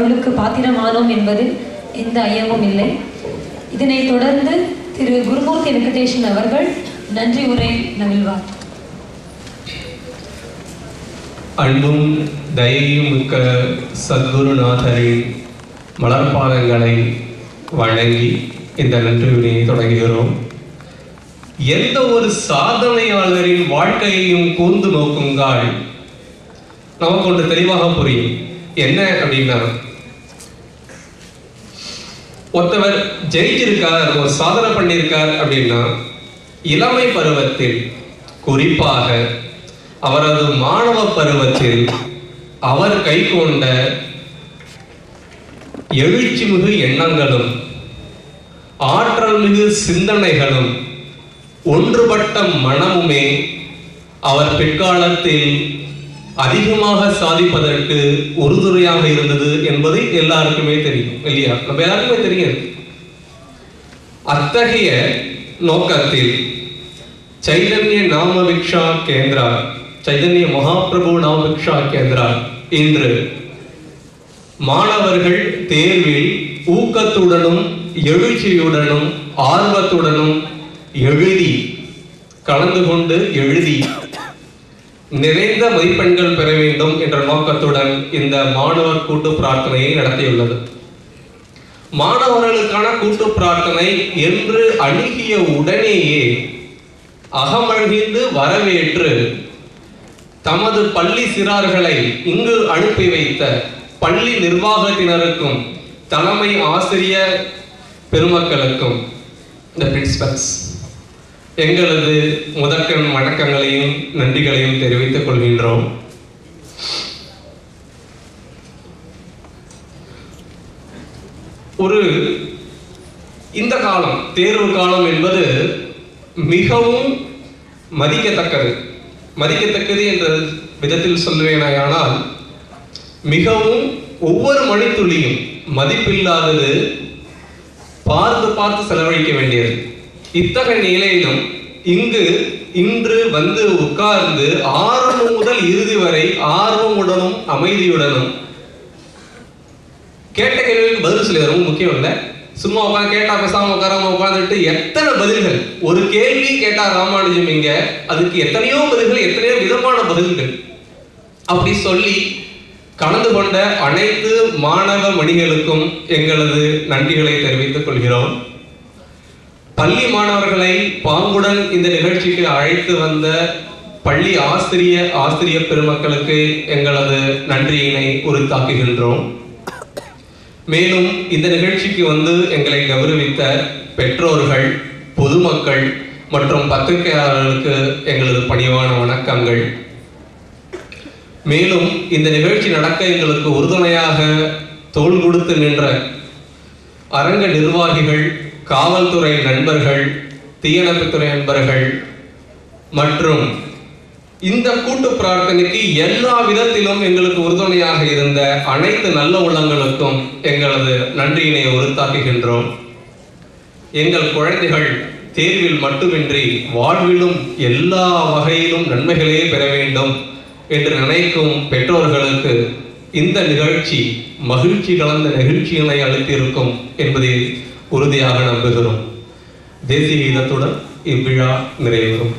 அருளுக்கு பாத்திரமானோம் என்பதில் எந்த ஐயமும் இல்லை. இதனைத் தொடர்ந்து திரு குருமூர்த்தி வெங்கடேசன் அவர்கள் நன்றி உரை நவிழ்வார். அன்பும் தயையும் மிக்க சத்குருநாதரின் மலர்பாதங்களை வழங்கி இந்த நன்றி உரையை தொடங்குகிறோம். எந்த ஒரு சாதனையாளரின் வாழ்க்கையையும் கூர்ந்து நோக்குங்கள், நமக்கு ஒன்று தெளிவாக புரியும். என்ன அப்படின்னா, ஒருத்தவர் ஜெயிச்சிருக்கார், ஒரு சாதனை பண்ணியிருக்கார் அப்படின்னா இளமை பருவத்தில், குறிப்பாக அவரது மாணவ பருவத்தில் அவர் கை கொண்ட எழுச்சி மிகு எண்ணங்களும் ஆற்றல் மிகு சிந்தனைகளும் ஒன்றுபட்ட மனமுமே அவர் பிற்காலத்தில் அதிகமாக சாதிப்பதற்கு உறுதுணையாக இருந்தது என்பது எல்லாருக்குமே தெரியும் இல்லையா? நம்ம எல்லாருக்குமே தெரியும். அத்தகைய நோக்கத்தில் சைதன்ய நாமபிக்ஷா கேந்திரா, சைதன்ய மகாபிரபு நாமபிக்ஷா கேந்திரா இன்று மாணவர்கள் தேர்வில் ஊக்கத்துடனும் எழுச்சியுடனும் ஆர்வத்துடனும் எழுதி, கலந்து கொண்டு எழுதி நிறைந்த மதிப்பெண்கள் பெற வேண்டும் என்ற நோக்கத்துடன் இந்த மாணவர் கூட்டு பிரார்த்தனையை நடத்தியுள்ளது. மாணவர்களுக்கான கூட்டு பிரார்த்தனை என்று அணுகிய உடனேயே அகமகிழ்ந்து வரவேற்று தமது பள்ளி சிறார்களை இங்கு அனுப்பி வைத்த பள்ளி நிர்வாகத்தினருக்கும் தலைமை ஆசிரியர் பெருமக்களுக்கும், இந்த பிரின்சிபல்ஸ், எங்களது முதற்கண் வணக்கங்களையும் நன்றிகளையும் தெரிவித்துக் கொள்கின்றோம். இந்த காலம், தேர்வு காலம் என்பது மிகவும் மதிக்கத்தக்கது என்ற விதத்தில் சொல்வேனானால், மிகவும் ஒவ்வொரு மணித்துளியும் மதிப்பில்லாதது, பார்த்து செலவழிக்க வேண்டியது. இத்தகைய நிலையிலும் இன்று வந்து உட்கார்ந்து ஆரம்பம் முதல் இறுதி வரை ஆர்வமுடனும் அமைதியுடனும் கேட்ட கேள்விக்கு பதில் சொல்லி ரொம்ப முக்கியம் இல்லை. சும்மா உட்காந்து கேட்டா பேசாம உட்காராம உட்காந்துட்டு எத்தனை பதில்கள், ஒரு கேள்வி கேட்டா ராமானுஜம் இங்க அதுக்கு எத்தனையோ பதில்கள், எத்தனையோ விதமான பதில்கள். அப்படி சொல்லி கலந்து கொண்ட அனைத்து மாணவ மணிகளுக்கும் எங்களது நன்றிகளை தெரிவித்துக் கொள்கிறோம். பள்ளி மாணவர்களை பாங்குடன் இந்த நிகழ்ச்சிக்கு அழைத்து வந்த பள்ளி ஆசிரியர் பெருமக்களுக்கு எங்களது நன்றியினை உரித்தாக்குகின்றோம். மேலும் இந்த நிகழ்ச்சிக்கு வந்து எங்களை கௌரவித்த பெற்றோர்கள், பொதுமக்கள் மற்றும் பத்திரிகையாளர்களுக்கு எங்களது பணிவான வணக்கங்கள். மேலும் இந்த நிகழ்ச்சி நடக்க எங்களுக்கு உறுதுணையாக தோள் கொடுத்து நின்ற அரங்க நிர்வாகிகள், காவல்துறை நண்பர்கள், தீயணைப்புத்துறை நண்பர்கள் மற்றும் இந்த கூட்டு பிரார்த்தனைக்கு எல்லா விதத்திலும் எங்களுக்கு உறுதுணையாக இருந்த அனைத்து நல்ல உள்ளங்களுக்கும் எங்களது நன்றியினை உரித்தாக்குகின்றோம். எங்கள் குழந்தைகள் தேர்வில் மட்டுமின்றி வாழ்விலும் எல்லா வகையிலும் நன்மைகளே பெற வேண்டும் என்று நினைக்கும் பெற்றோர்களுக்கு இந்த நிகழ்ச்சி மகிழ்ச்சி கலந்த நிகழ்ச்சியினை அளித்திருக்கும் என்பதில் உறுதியாக நம்புகிறோம். தேசிய கீதத்துடன் இவ்விழா நிறைவேறும்.